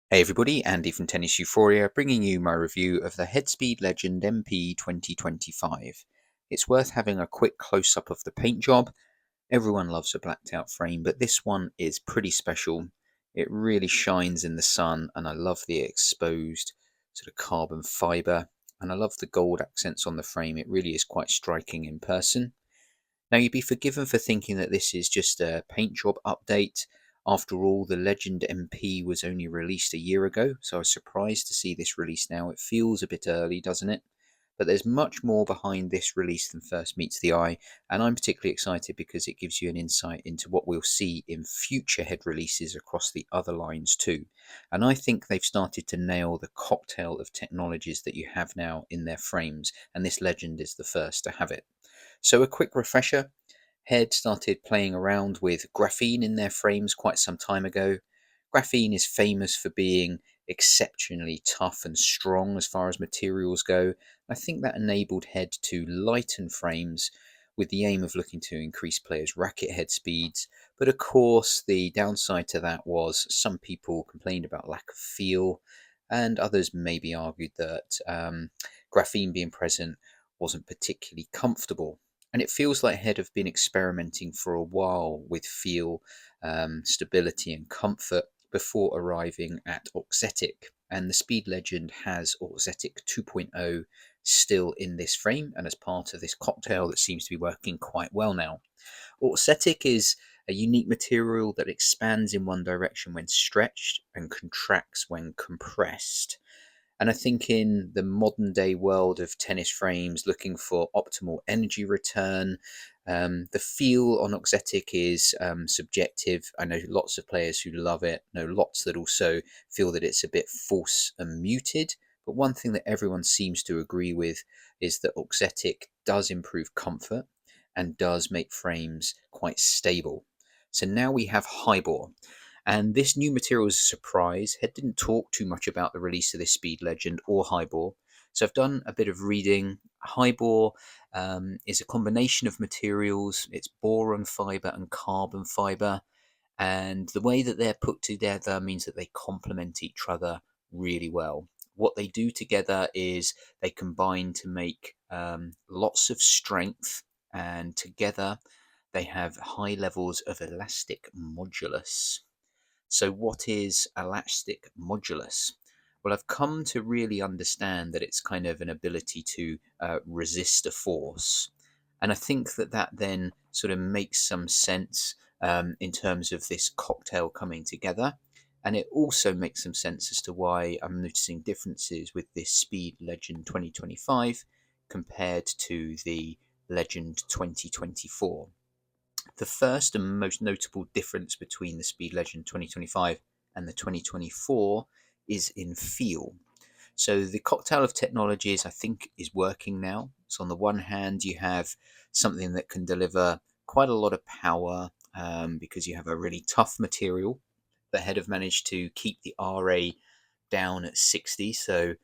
Hey everybody, Andy from Tennis Euphoria, bringing you my review of the Headspeed Legend MP 2025. It's worth having a quick close-up of the paint job. Everyone loves a blacked out frame, but this one is pretty special. It really shines in the sun, and I love the exposed sort of carbon fibre, and I love the gold accents on the frame. It really is quite striking in person. Now, you'd be forgiven for thinking that this is just a paint job update. After all, the Legend MP was only released a year ago, so I was surprised to see this release now. It feels a bit early, doesn't it? But there's much more behind this release than first meets the eye, and I'm particularly excited because it gives you an insight into what we'll see in future head releases across the other lines too. And I think they've started to nail the cocktail of technologies that you have now in their frames, and this Legend is the first to have it. So a quick refresher. Head started playing around with graphene in their frames quite some time ago. Graphene is famous for being exceptionally tough and strong as far as materials go. I think that enabled Head to lighten frames with the aim of looking to increase players' racket head speeds. But of course, the downside to that was some people complained about lack of feel, and others maybe argued that graphene being present wasn't particularly comfortable. And it feels like Head have been experimenting for a while with feel, stability, and comfort before arriving at Auxetic. And the Speed Legend has Auxetic 2.0 still in this frame and as part of this cocktail that seems to be working quite well now. Auxetic is a unique material that expands in one direction when stretched and contracts when compressed. And I think in the modern day world of tennis frames, looking for optimal energy return, the feel on Oxetic is subjective. I know lots of players who love it, know lots that also feel that it's a bit false and muted. But one thing that everyone seems to agree with is that Oxetic does improve comfort and does make frames quite stable. So now we have Hybor. And this new material is a surprise. Head didn't talk too much about the release of this Speed Legend or Hybor. So I've done a bit of reading. Hybor is a combination of materials. It's boron fiber and carbon fiber. And the way that they're put together means that they complement each other really well. What they do together is they combine to make lots of strength, and together they have high levels of elastic modulus. So, what is elastic modulus? Well, I've come to really understand that it's kind of an ability to resist a force. And I think that that then sort of makes some sense in terms of this cocktail coming together. And it also makes some sense as to why I'm noticing differences with this Speed Legend 2025 compared to the Legend 2024. The first and most notable difference between the Speed Legend 2025 and the 2024 is in feel. So the cocktail of technologies I think is working now. So on the one hand, you have something that can deliver quite a lot of power because you have a really tough material. The Head have managed to keep the RA down at 60, so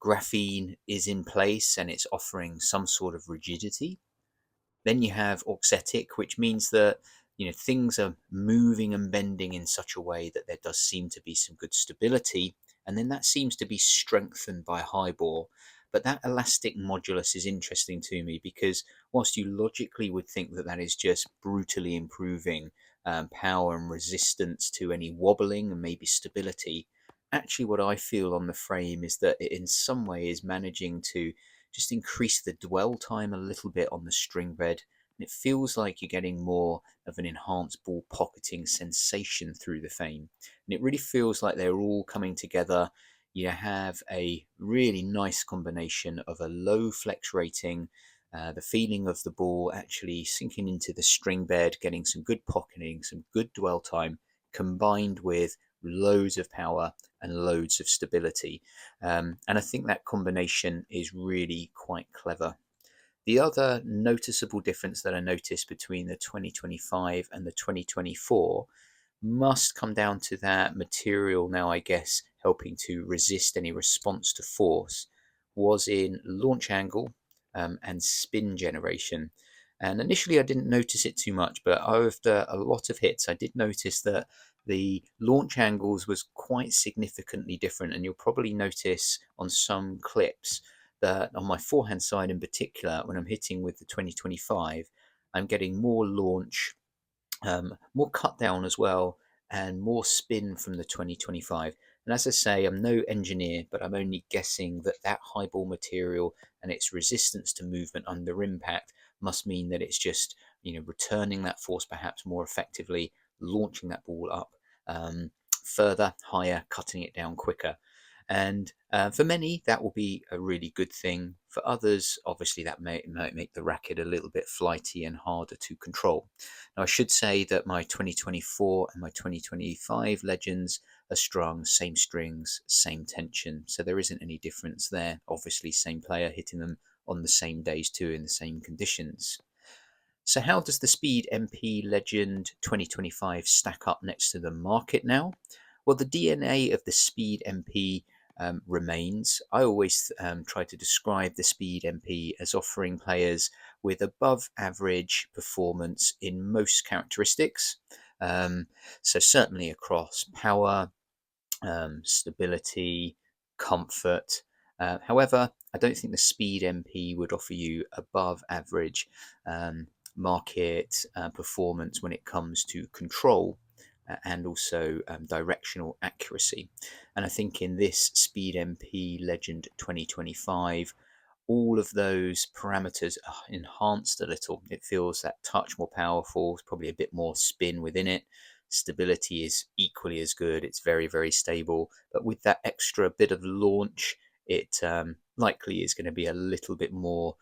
graphene is in place and it's offering some sort of rigidity. Then you have auxetic, which means that things are moving and bending in such a way that there does seem to be some good stability, and then that seems to be strengthened by Hybor. But that elastic modulus is interesting to me because whilst you logically would think that that is just brutally improving power and resistance to any wobbling and maybe stability, actually what I feel on the frame is that it in some way is managing to just increase the dwell time a little bit on the string bed. And it feels like you're getting more of an enhanced ball pocketing sensation through the frame. And it really feels like they're all coming together. You have a really nice combination of a low flex rating, the feeling of the ball actually sinking into the string bed, getting some good pocketing, some good dwell time, combined with loads of power and loads of stability. And I think that combination is really quite clever. The other noticeable difference that I noticed between the 2025 and the 2024 must come down to that material now, I guess, helping to resist any response to force, was in launch angle and spin generation. And initially, I didn't notice it too much, but after a lot of hits, I did notice that the launch angles was quite significantly different, and you'll probably notice on some clips that on my forehand side in particular, when I'm hitting with the 2025, I'm getting more launch, more cut down as well, and more spin from the 2025. And as I say, I'm no engineer, but I'm only guessing that that high ball material and its resistance to movement under impact must mean that it's just, returning that force perhaps more effectively, launching that ball up further, higher, cutting it down quicker. And for many, that will be a really good thing. For others, obviously, that might make the racket a little bit flighty and harder to control. Now, I should say that my 2024 and my 2025 Legends are strung, same strings, same tension. So there isn't any difference there. Obviously, same player hitting them on the same days too, in the same conditions. So how does the Speed MP Legend 2025 stack up next to the market now? Well, the DNA of the Speed MP remains. I always try to describe the Speed MP as offering players with above average performance in most characteristics. So certainly across power, stability, comfort. However, I don't think the Speed MP would offer you above average market performance when it comes to control and also directional accuracy. And I think in this Speed MP Legend 2025, all of those parameters are enhanced a little. It feels that touch more powerful, probably a bit more spin within it. Stability is equally as good. It's very, very stable. But with that extra bit of launch, it likely is going to be a little bit more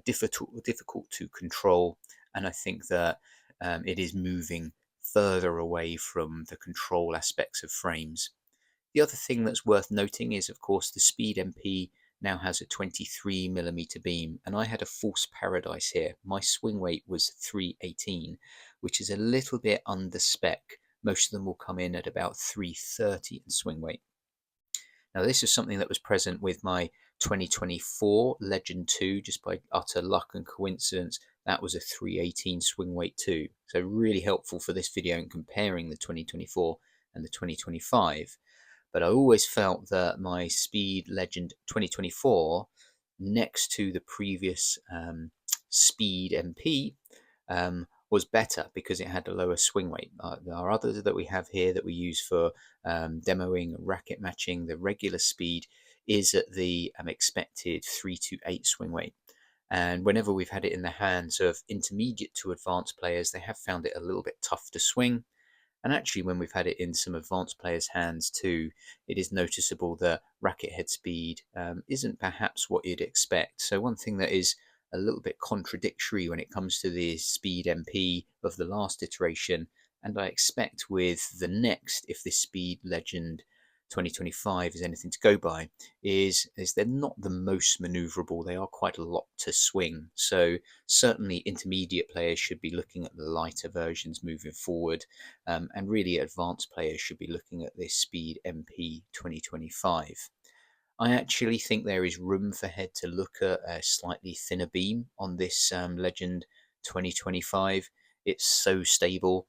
difficult to control. And I think that it is moving further away from the control aspects of frames. The other thing that's worth noting is, of course, the Speed MP now has a 23mm beam, and I had a false paradise here. My swing weight was 318, which is a little bit under spec. Most of them will come in at about 330 in swing weight. Now, this is something that was present with my 2024 Legend 2, just by utter luck and coincidence. That was a 318 swing weight too. So really helpful for this video in comparing the 2024 and the 2025. But I always felt that my Speed Legend 2024, next to the previous Speed MP, was better because it had a lower swing weight. There are others that we have here that we use for demoing racket matching. The regular speed is at the expected 3 to 8 swing weight. And whenever we've had it in the hands of intermediate to advanced players, they have found it a little bit tough to swing. And actually, when we've had it in some advanced players' hands too, it is noticeable that racket head speed isn't perhaps what you'd expect. So one thing that is a little bit contradictory when it comes to the Speed MP of the last iteration, and I expect with the next, if this Speed Legend 2025 is anything to go by, is they're not the most maneuverable. They are quite a lot to swing. So certainly intermediate players should be looking at the lighter versions moving forward, and really advanced players should be looking at this Speed MP 2025. I actually think there is room for Head to look at a slightly thinner beam on this Legend 2025. It's so stable.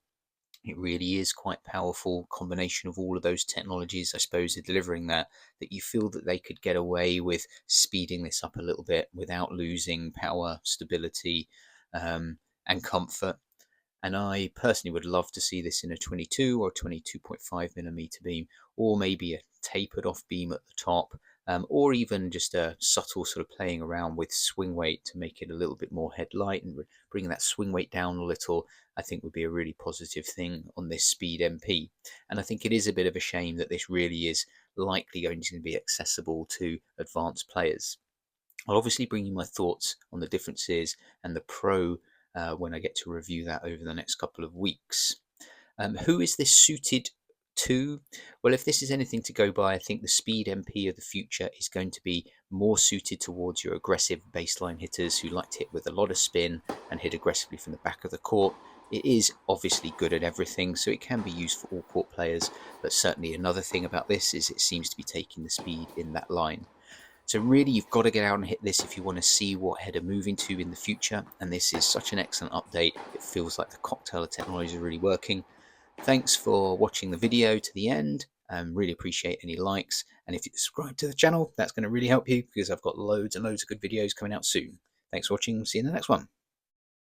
It really is quite powerful combination of all of those technologies, I suppose, are delivering that you feel that they could get away with speeding this up a little bit without losing power, stability, and comfort. And I personally would love to see this in a 22 or 22.5mm beam, or maybe a tapered off beam at the top, or even just a subtle sort of playing around with swing weight to make it a little bit more headlight and bring that swing weight down a little. I think would be a really positive thing on this Speed MP. And I think it is a bit of a shame that this really is likely going to be accessible to advanced players. I'll obviously bring you my thoughts on the differences and the pro when I get to review that over the next couple of weeks. Who is this suited to? Well, if this is anything to go by, I think the Speed MP of the future is going to be more suited towards your aggressive baseline hitters who like to hit with a lot of spin and hit aggressively from the back of the court. It is obviously good at everything, so it can be used for all court players, but certainly another thing about this is it seems to be taking the speed in that line. So really, you've got to get out and hit this if you want to see what Head are moving to in the future. And this is such an excellent update. It feels like the cocktail of technology is really working. Thanks for watching the video to the end. Really appreciate any likes, and if you subscribe to the channel, that's going to really help you because I've got loads and loads of good videos coming out soon. Thanks for watching. See you in the next one.